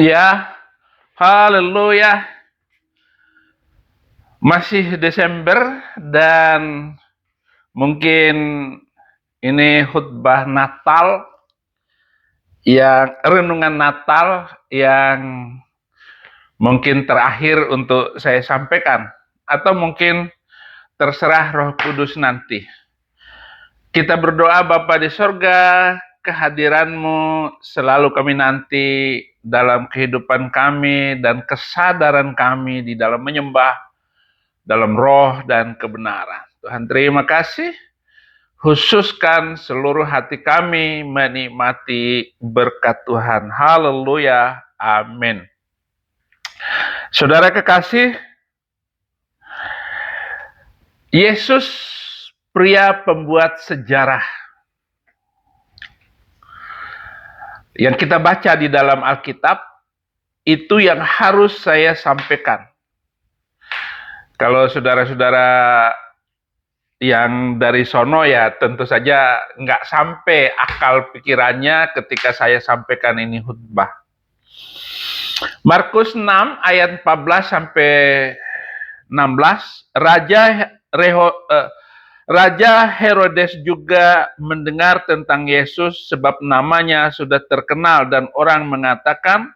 Ya, haleluya. Masih Desember dan mungkin ini khutbah Natal renungan Natal yang mungkin terakhir untuk saya sampaikan, atau mungkin terserah Roh Kudus nanti. Kita berdoa Bapa di sorga, kehadiran-Mu selalu kami nanti dalam kehidupan kami dan kesadaran kami di dalam menyembah, dalam roh dan kebenaran. Tuhan terima kasih, khususkan seluruh hati kami menikmati berkat Tuhan. Haleluya, amin. Saudara kekasih, Yesus pria pembuat sejarah yang kita baca di dalam Alkitab, itu yang harus saya sampaikan. Kalau saudara-saudara yang dari sono ya tentu saja nggak sampai akal pikirannya ketika saya sampaikan ini khutbah. Markus 6 ayat 14 sampai 16, Raja Herodes juga mendengar tentang Yesus sebab namanya sudah terkenal dan orang mengatakan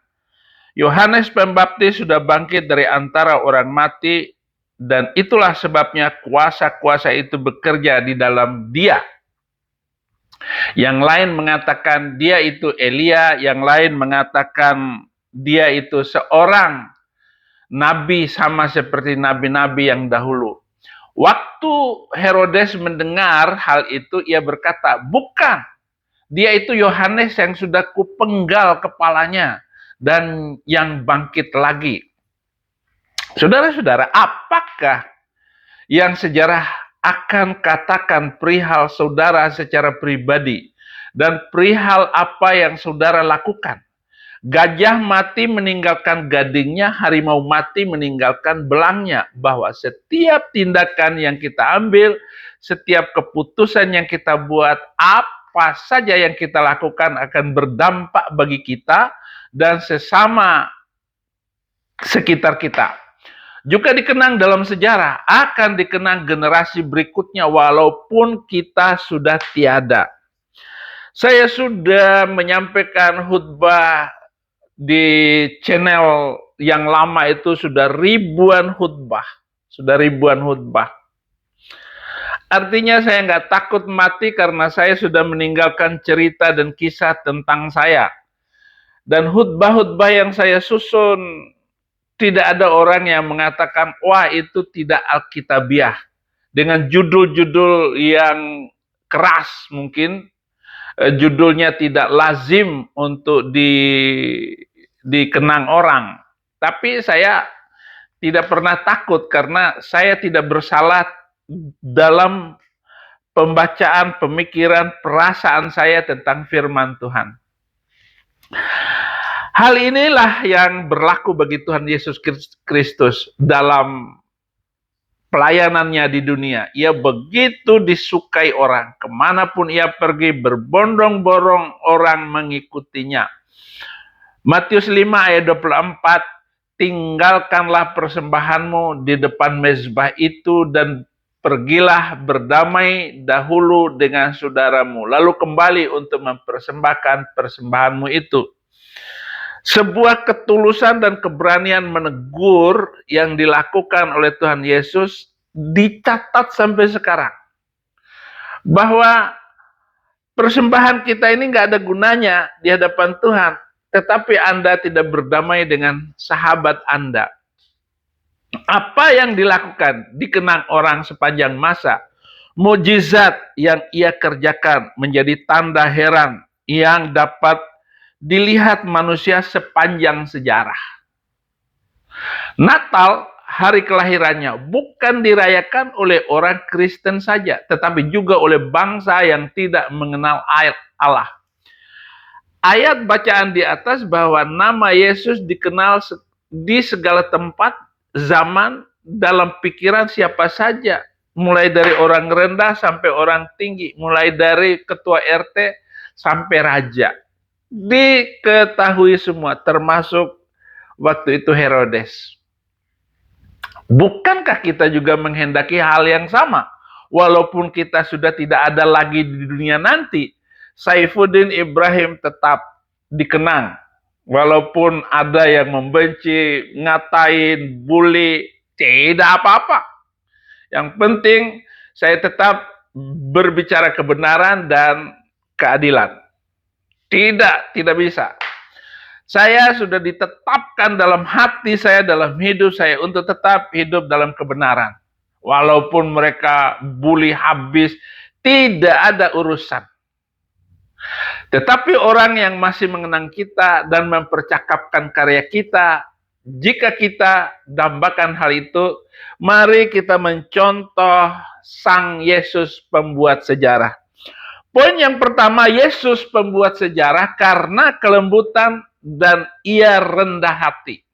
Yohanes Pembaptis sudah bangkit dari antara orang mati, dan itulah sebabnya kuasa-kuasa itu bekerja di dalam dia. Yang lain mengatakan dia itu Elia, yang lain mengatakan dia itu seorang nabi sama seperti nabi-nabi yang dahulu. Waktu Herodes mendengar hal itu, ia berkata, bukan, dia itu Yohanes yang sudah kupenggal kepalanya dan yang bangkit lagi. Saudara-saudara, apakah yang sejarah akan katakan perihal saudara secara pribadi dan perihal apa yang saudara lakukan? Gajah mati meninggalkan gadingnya, harimau mati meninggalkan belangnya. Bahwa setiap tindakan yang kita ambil, setiap keputusan yang kita buat, apa saja yang kita lakukan akan berdampak bagi kita dan sesama sekitar kita. Juga dikenang dalam sejarah, akan dikenang generasi berikutnya walaupun kita sudah tiada. Saya sudah menyampaikan khutbah di channel yang lama itu sudah ribuan khutbah. Artinya saya nggak takut mati karena saya sudah meninggalkan cerita dan kisah tentang saya. Dan khutbah-khutbah yang saya susun, tidak ada orang yang mengatakan, wah itu tidak alkitabiah. Dengan judul-judul yang keras mungkin, judulnya tidak lazim untuk dikenang orang. Tapi saya tidak pernah takut karena saya tidak bersalah dalam pembacaan, pemikiran, perasaan saya tentang firman Tuhan. Hal inilah yang berlaku bagi Tuhan Yesus Kristus dalam pelayanannya di dunia. Ia begitu disukai orang. Kemanapun ia pergi, berbondong-bondong orang mengikutinya. Matius 5 ayat 24, tinggalkanlah persembahanmu di depan mezbah itu dan pergilah berdamai dahulu dengan saudaramu. Lalu kembali untuk mempersembahkan persembahanmu itu. Sebuah ketulusan dan keberanian menegur yang dilakukan oleh Tuhan Yesus dicatat sampai sekarang. Bahwa persembahan kita ini nggak ada gunanya di hadapan Tuhan, tetapi Anda tidak berdamai dengan sahabat Anda. Apa yang dilakukan dikenang orang sepanjang masa. Mukjizat yang ia kerjakan menjadi tanda heran yang dapat dilihat manusia sepanjang sejarah. Natal, hari kelahirannya, bukan dirayakan oleh orang Kristen saja, tetapi juga oleh bangsa yang tidak mengenal Allah. Ayat bacaan di atas bahwa nama Yesus dikenal di segala tempat, zaman, dalam pikiran siapa saja. Mulai dari orang rendah sampai orang tinggi, mulai dari ketua RT sampai raja. diketahui semua, termasuk waktu itu Herodes. Bukankah kita juga menghendaki hal yang sama? Walaupun kita sudah tidak ada lagi di dunia nanti, Saifuddin Ibrahim tetap dikenang. Walaupun ada yang membenci, ngatain, bully, tidak apa-apa. Yang penting saya tetap berbicara kebenaran dan keadilan. Tidak bisa. Saya sudah ditetapkan dalam hati saya, dalam hidup saya untuk tetap hidup dalam kebenaran. Walaupun mereka bully habis, tidak ada urusan. Tetapi orang yang masih mengenang kita dan mempercakapkan karya kita, jika kita dambakan hal itu, mari kita mencontoh Sang Yesus pembuat sejarah. Poin yang pertama, Yesus pembuat sejarah karena kelembutan dan ia rendah hati.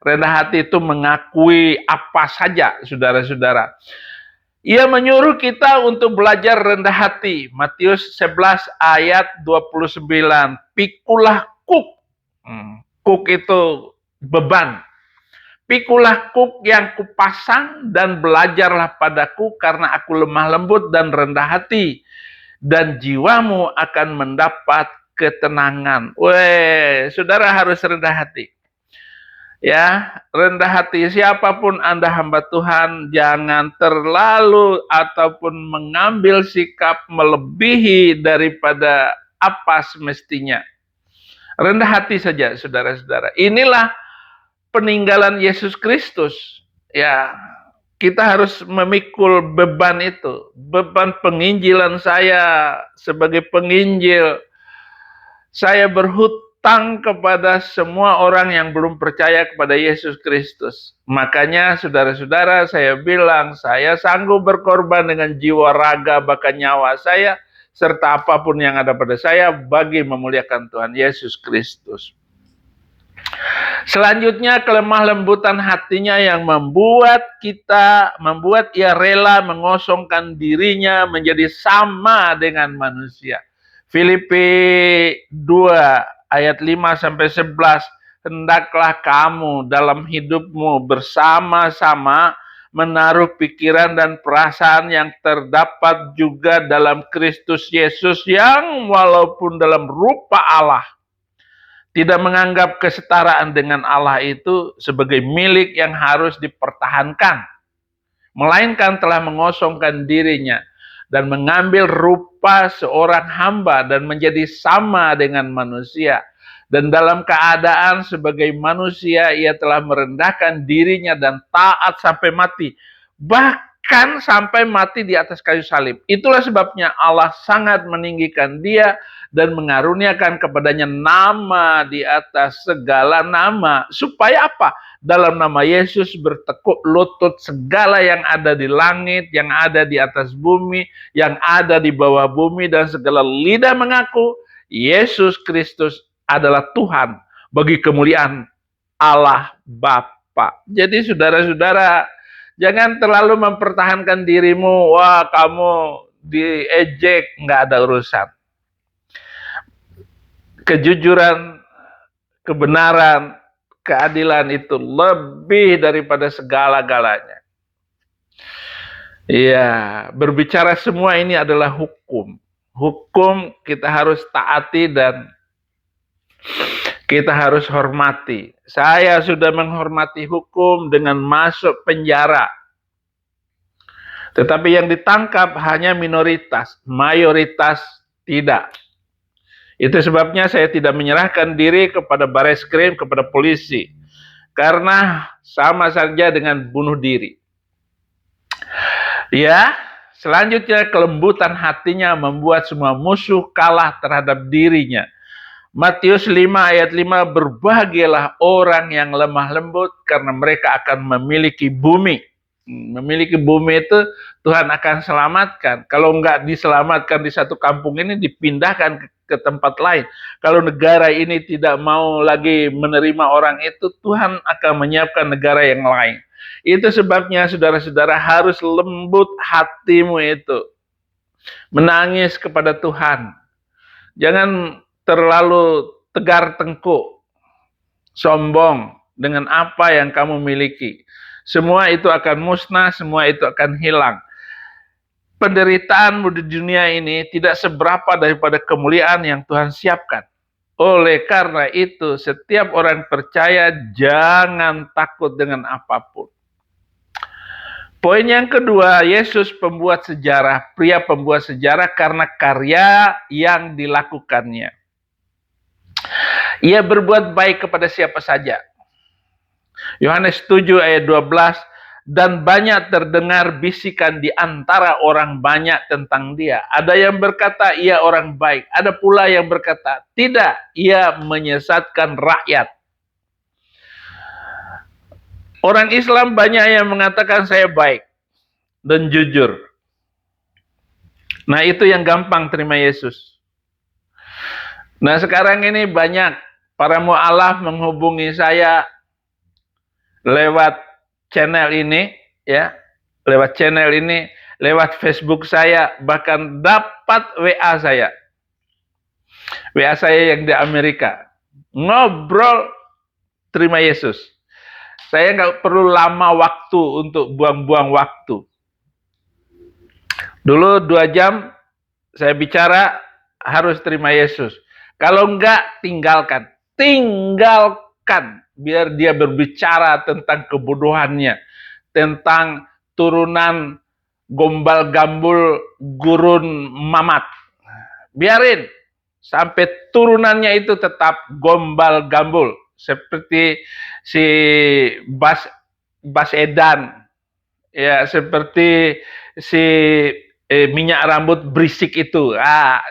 Rendah hati itu mengakui apa saja, saudara-saudara. Ia menyuruh kita untuk belajar rendah hati. Matius 11 ayat 29. Pikulah kuk. Kuk itu beban. Pikulah kuk yang kupasang dan belajarlah padaku karena aku lemah lembut dan rendah hati. Dan jiwamu akan mendapat ketenangan. Saudara harus rendah hati. Ya, rendah hati. Siapapun Anda hamba Tuhan, jangan terlalu ataupun mengambil sikap melebihi daripada apa semestinya. Rendah hati saja, saudara-saudara. Inilah peninggalan Yesus Kristus. Ya, kita harus memikul beban itu. Beban penginjilan saya sebagai penginjil. Saya berhutang kepada semua orang yang belum percaya kepada Yesus Kristus. Makanya saudara-saudara, saya bilang, saya sanggup berkorban dengan jiwa, raga, bahkan nyawa saya, serta apapun yang ada pada saya bagi memuliakan Tuhan Yesus Kristus. Selanjutnya, kelemah lembutan hatinya yang membuat ia rela mengosongkan dirinya menjadi sama dengan manusia. Filipi 2 ayat 5-11, hendaklah kamu dalam hidupmu bersama-sama menaruh pikiran dan perasaan yang terdapat juga dalam Kristus Yesus, yang walaupun dalam rupa Allah, tidak menganggap kesetaraan dengan Allah itu sebagai milik yang harus dipertahankan, melainkan telah mengosongkan dirinya dan mengambil rupa seorang hamba dan menjadi sama dengan manusia. Dan dalam keadaan sebagai manusia, ia telah merendahkan dirinya dan taat sampai mati. Bahkan sampai mati di atas kayu salib. Itulah sebabnya Allah sangat meninggikan dia dan mengaruniakan kepadanya nama di atas segala nama. Supaya apa? Dalam nama Yesus bertekuk lutut segala yang ada di langit, yang ada di atas bumi, yang ada di bawah bumi, dan segala lidah mengaku Yesus Kristus adalah Tuhan bagi kemuliaan Allah Bapa. Jadi saudara-saudara, jangan terlalu mempertahankan dirimu, wah kamu diejek, nggak ada urusan. Kejujuran, kebenaran, keadilan itu lebih daripada segala-galanya. Iya, berbicara semua ini adalah hukum. Hukum kita harus taati dan kita harus hormati. Saya sudah menghormati hukum dengan masuk penjara. Tetapi yang ditangkap hanya minoritas, mayoritas tidak. Itu sebabnya saya tidak menyerahkan diri kepada Bareskrim, kepada polisi. Karena sama saja dengan bunuh diri. Ya, selanjutnya kelembutan hatinya membuat semua musuh kalah terhadap dirinya. Matius 5 ayat 5, berbahagialah orang yang lemah lembut karena mereka akan memiliki bumi. Memiliki bumi itu Tuhan akan selamatkan. Kalau enggak diselamatkan di satu kampung ini, dipindahkan ke tempat lain. Kalau negara ini tidak mau lagi menerima orang itu, Tuhan akan menyiapkan negara yang lain. Itu sebabnya saudara-saudara harus lembut hatimu itu. Menangis kepada Tuhan. Jangan terlalu tegar tengkuk, sombong dengan apa yang kamu miliki. Semua itu akan musnah, semua itu akan hilang. Penderitaanmu di dunia ini tidak seberapa daripada kemuliaan yang Tuhan siapkan. Oleh karena itu, setiap orang percaya jangan takut dengan apapun. Poin yang kedua, Yesus pembuat sejarah, pria pembuat sejarah karena karya yang dilakukannya. Ia berbuat baik kepada siapa saja. Yohanes 7 ayat 12, dan banyak terdengar bisikan di antara orang banyak tentang dia. Ada yang berkata ia orang baik, ada pula yang berkata tidak, ia menyesatkan rakyat. Orang Islam banyak yang mengatakan saya baik dan jujur. Nah, itu yang gampang terima Yesus. Nah, sekarang ini banyak para mu'alaf menghubungi saya lewat channel ini, ya, lewat Facebook saya, bahkan dapat WA saya yang di Amerika, ngobrol terima Yesus. Saya nggak perlu lama waktu untuk buang-buang waktu. Dulu 2 jam saya bicara harus terima Yesus. Kalau enggak, tinggalkan. Biar dia berbicara tentang kebodohannya, tentang turunan gombal gambul gurun mamat. Biarin sampai turunannya itu tetap gombal gambul, seperti si Bas Edan, ya, seperti si minyak rambut berisik itu.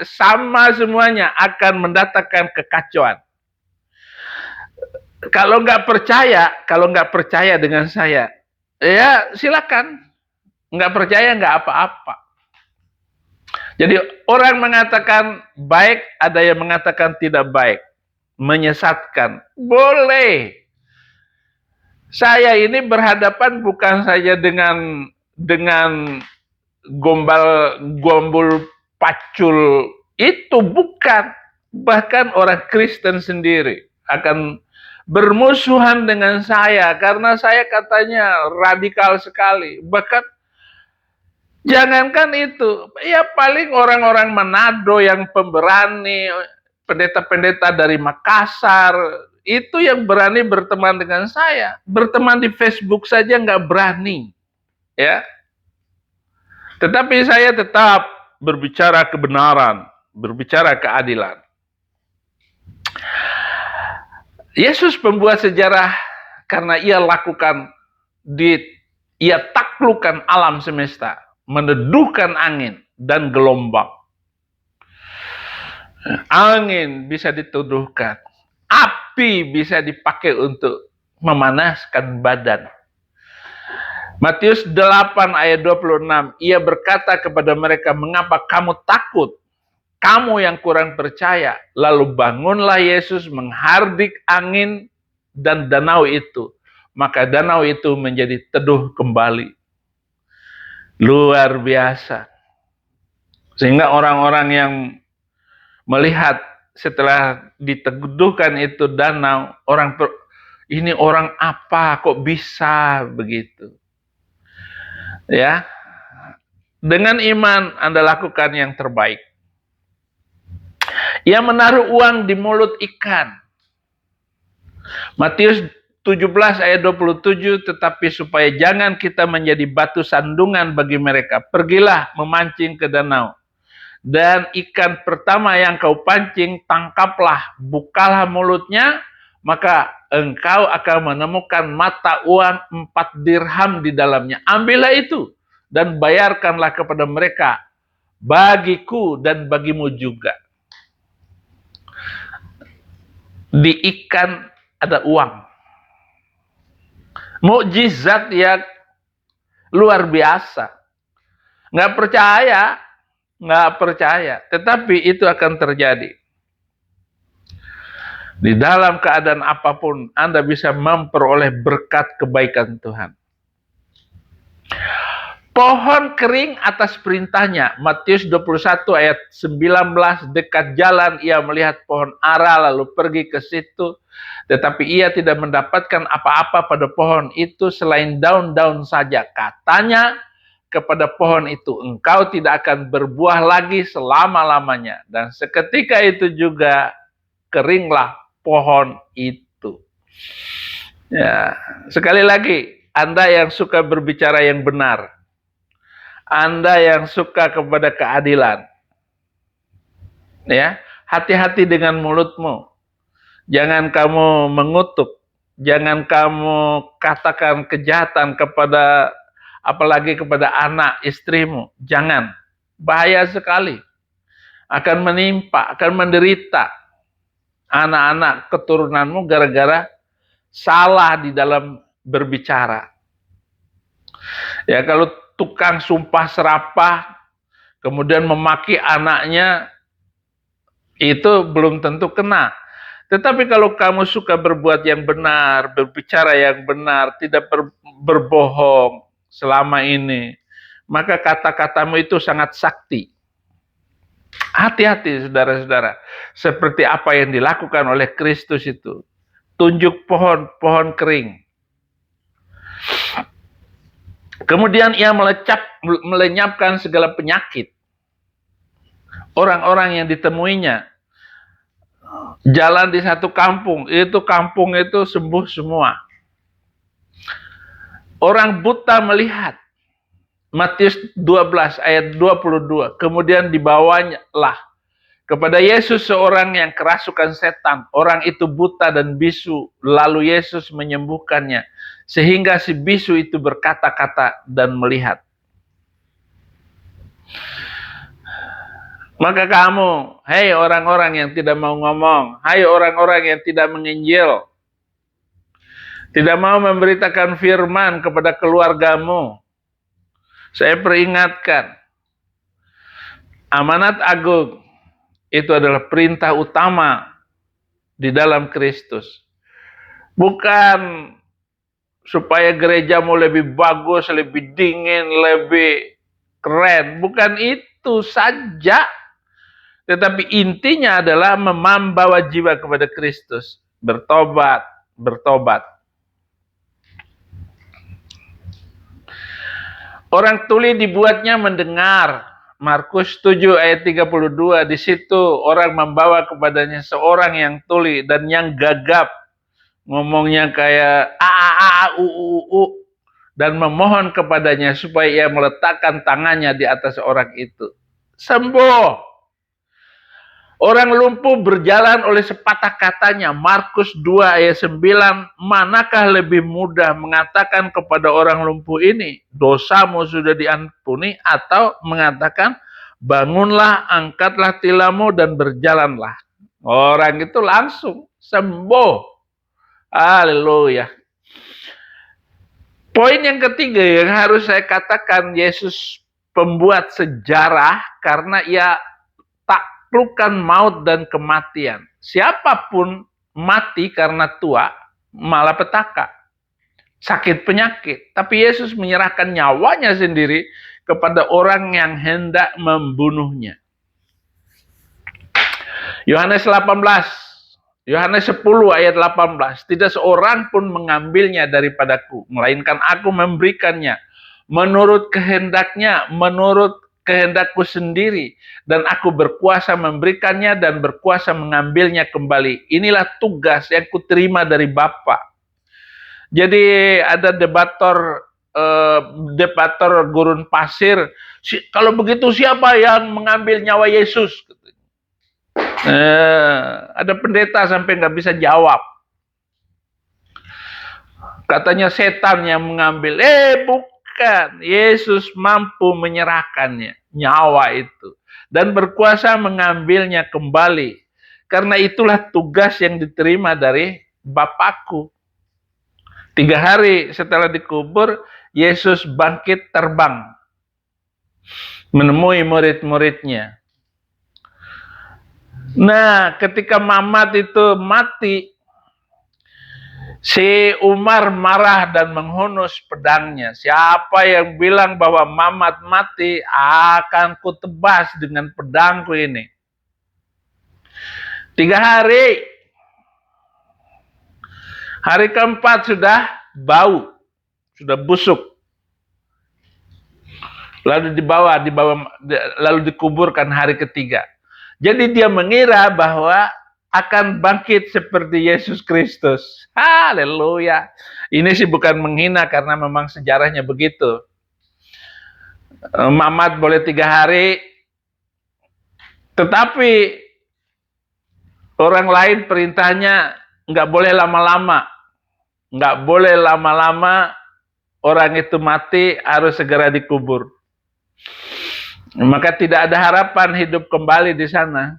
Sama semuanya akan mendatangkan kekacauan. Kalau nggak percaya dengan saya, ya silakan. Nggak percaya nggak apa-apa. Jadi orang mengatakan baik, ada yang mengatakan tidak baik, menyesatkan. Boleh. Saya ini berhadapan bukan saja dengan gombal pacul itu, bukan. Bahkan orang Kristen sendiri akan bermusuhan dengan saya karena saya katanya radikal sekali. Bahkan jangankan itu, ya paling orang-orang Manado yang pemberani, pendeta-pendeta dari Makassar, itu yang berani berteman dengan saya. Berteman di Facebook saja nggak berani, ya. Tetapi saya tetap berbicara kebenaran, berbicara keadilan. Yesus pembuat sejarah karena ia taklukkan alam semesta, meneduhkan angin dan gelombang. Angin bisa dituduhkan, api bisa dipakai untuk memanaskan badan. Matius 8 ayat 26, ia berkata kepada mereka, mengapa kamu takut? Kamu yang kurang percaya. Lalu bangunlah Yesus menghardik angin dan danau itu. Maka danau itu menjadi teduh kembali. Luar biasa. Sehingga orang-orang yang melihat setelah diteduhkan itu danau, ini orang apa kok bisa begitu? Ya. Dengan iman Anda lakukan yang terbaik. Ia menaruh uang di mulut ikan. Matius 17 ayat 27, tetapi supaya jangan kita menjadi batu sandungan bagi mereka, pergilah memancing ke danau. Dan ikan pertama yang kau pancing, tangkaplah, bukalah mulutnya, maka engkau akan menemukan mata uang 4 dirham di dalamnya. Ambillah itu dan bayarkanlah kepada mereka, bagiku dan bagimu juga. Di ikan ada uang. Mukjizat yang luar biasa. Nggak percaya. Tetapi itu akan terjadi. Di dalam keadaan apapun, Anda bisa memperoleh berkat kebaikan Tuhan. Pohon kering atas perintahnya. Matius 21 ayat 19, dekat jalan ia melihat pohon ara lalu pergi ke situ. Tetapi ia tidak mendapatkan apa-apa pada pohon itu selain daun-daun saja. Katanya kepada pohon itu, engkau tidak akan berbuah lagi selama-lamanya. Dan seketika itu juga keringlah pohon itu. Ya, sekali lagi, Anda yang suka berbicara yang benar, Anda yang suka kepada keadilan, ya, hati-hati dengan mulutmu. Jangan kamu mengutuk, jangan kamu katakan kejahatan kepada, apalagi kepada anak istrimu. Jangan, bahaya sekali. Akan menimpa, akan menderita anak-anak keturunanmu gara-gara salah di dalam berbicara. Ya, kalau tukang sumpah serapah kemudian memaki anaknya, itu belum tentu kena. Tetapi kalau kamu suka berbuat yang benar, berbicara yang benar, tidak berbohong selama ini, maka kata-katamu itu sangat sakti. Hati-hati saudara-saudara, seperti apa yang dilakukan oleh Kristus itu. Tunjuk pohon kering. Kemudian ia melenyapkan segala penyakit orang-orang yang ditemuinya. Jalan di satu kampung itu sembuh semua. Orang buta melihat. Matius 12 ayat 22. Kemudian dibawalah kepada Yesus seorang yang kerasukan setan. Orang itu buta dan bisu. Lalu Yesus menyembuhkannya. Sehingga si bisu itu berkata-kata dan melihat. Maka kamu, hai orang-orang yang tidak mau ngomong, hai orang-orang yang tidak menginjil, tidak mau memberitakan firman kepada keluargamu, saya peringatkan, amanat agung itu adalah perintah utama di dalam Kristus. Bukan supaya gerejamu lebih bagus, lebih dingin, lebih keren. Bukan itu saja. Tetapi intinya adalah membawa jiwa kepada Kristus. Bertobat, bertobat. Orang tuli dibuatnya mendengar. Markus 7 ayat 32. Di situ orang membawa kepadanya seorang yang tuli dan yang gagap. Ngomongnya kayak dan memohon kepadanya supaya ia meletakkan tangannya di atas orang itu. Sembuh. Orang lumpuh berjalan oleh sepatah katanya. Markus 2 ayat 9. Manakah lebih mudah mengatakan kepada orang lumpuh ini, dosamu sudah diampuni, atau mengatakan, bangunlah, angkatlah tilammu dan berjalanlah. Orang itu langsung sembuh. Haleluya. Poin yang ketiga yang harus saya katakan, Yesus pembuat sejarah karena ia taklukkan maut dan kematian. Siapapun mati karena tua, malapetaka, sakit penyakit. Tapi Yesus menyerahkan nyawanya sendiri kepada orang yang hendak membunuhnya. Yohanes 10 ayat 18. Tidak seorang pun mengambilnya daripadaku, melainkan aku memberikannya menurut kehendaknya, menurut kehendakku sendiri, dan aku berkuasa memberikannya dan berkuasa mengambilnya kembali. Inilah tugas yang kuterima dari Bapa. Jadi ada debator gurun pasir. Kalau begitu siapa yang mengambil nyawa Yesus? Ada pendeta sampai nggak bisa jawab. Katanya setan yang mengambil. Bukan. Yesus mampu menyerahkannya, nyawa itu, dan berkuasa mengambilnya kembali. Karena itulah tugas yang diterima dari Bapakku. 3 hari setelah dikubur, Yesus bangkit terbang, menemui murid-muridnya. Nah, ketika Mamat itu mati, Si Umar marah dan menghunus pedangnya. Siapa yang bilang bahwa Mamat mati, akan kutebas dengan pedangku ini. 3 hari. Hari keempat sudah bau, sudah busuk. Lalu lalu dikuburkan hari ketiga. Jadi dia mengira bahwa akan bangkit seperti Yesus Kristus. Haleluya. Ini sih bukan menghina karena memang sejarahnya begitu. Mamat boleh 3 hari, tetapi orang lain perintahnya nggak boleh lama-lama. Nggak boleh lama-lama, orang itu mati harus segera dikubur. Maka tidak ada harapan hidup kembali di sana.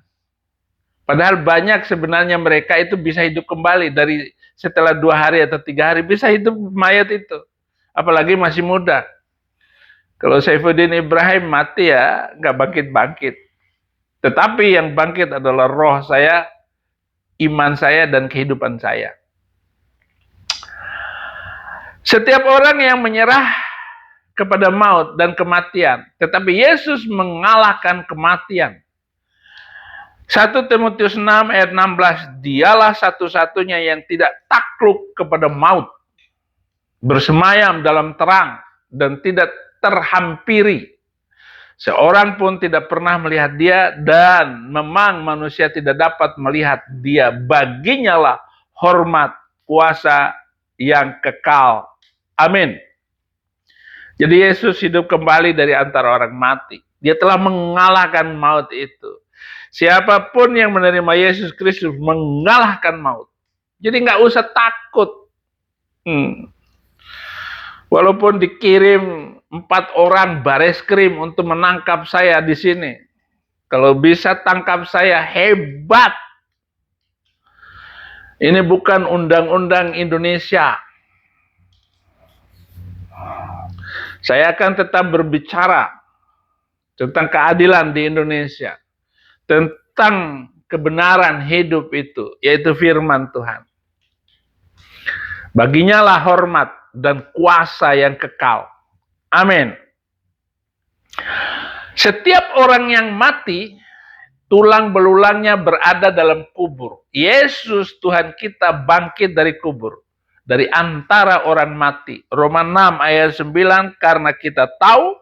Padahal banyak sebenarnya mereka itu bisa hidup kembali dari setelah 2 hari atau 3 hari bisa hidup mayat itu. Apalagi masih muda. Kalau Saifuddin Ibrahim mati ya nggak bangkit-bangkit. Tetapi yang bangkit adalah roh saya, iman saya, dan kehidupan saya. Setiap orang yang menyerah kepada maut dan kematian, tetapi Yesus mengalahkan kematian. 1 Timotius 6 ayat 16, dialah satu-satunya yang tidak takluk kepada maut, bersemayam dalam terang, dan tidak terhampiri. Seorang pun tidak pernah melihat dia, dan memang manusia tidak dapat melihat dia. Baginya lah hormat, kuasa yang kekal. Amin. Jadi Yesus hidup kembali dari antara orang mati. Dia telah mengalahkan maut itu. Siapapun yang menerima Yesus Kristus mengalahkan maut. Jadi nggak usah takut. Walaupun dikirim 4 orang bareskrim untuk menangkap saya di sini. Kalau bisa tangkap saya, hebat. Ini bukan undang-undang Indonesia. Saya akan tetap berbicara tentang keadilan di Indonesia. Tentang kebenaran hidup itu, yaitu firman Tuhan. Baginya lah hormat dan kuasa yang kekal. Amin. Setiap orang yang mati, tulang belulangnya berada dalam kubur. Yesus Tuhan kita bangkit dari kubur, dari antara orang mati. Roma 6 ayat 9, karena kita tahu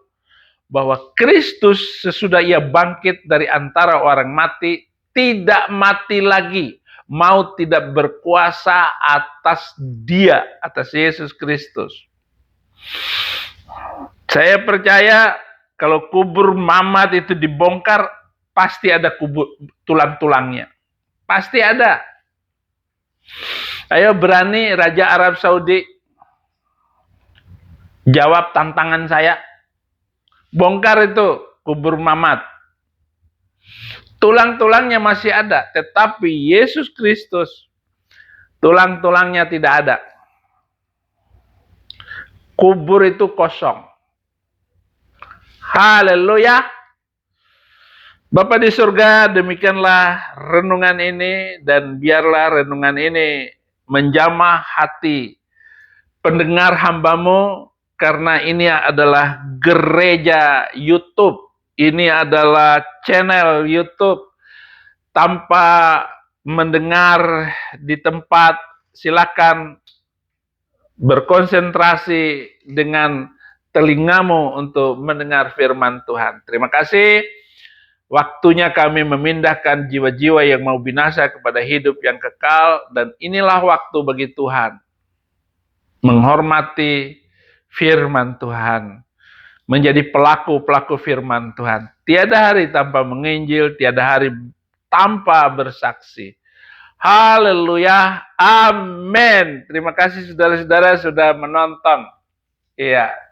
bahwa Kristus sesudah ia bangkit dari antara orang mati, tidak mati lagi. Maut tidak berkuasa atas dia, atas Yesus Kristus. Saya percaya kalau kubur Mamat itu dibongkar, pasti ada kubur tulang-tulangnya. Pasti ada. Ayo berani Raja Arab Saudi jawab tantangan saya. Bongkar itu kubur Mamat. Tulang-tulangnya masih ada, tetapi Yesus Kristus tulang-tulangnya tidak ada. Kubur itu kosong. Haleluya. Bapa di surga, demikianlah renungan ini, dan biarlah renungan ini menjamah hati pendengar hamba-Mu, karena ini adalah gereja YouTube. Ini adalah channel YouTube. Tanpa mendengar di tempat, silakan berkonsentrasi dengan telingamu untuk mendengar firman Tuhan. Terima kasih. Waktunya kami memindahkan jiwa-jiwa yang mau binasa kepada hidup yang kekal, dan inilah waktu bagi Tuhan menghormati firman Tuhan, menjadi pelaku-pelaku firman Tuhan. Tiada hari tanpa menginjil, tiada hari tanpa bersaksi. Haleluya, amin. Terima kasih saudara-saudara sudah menonton. Iya.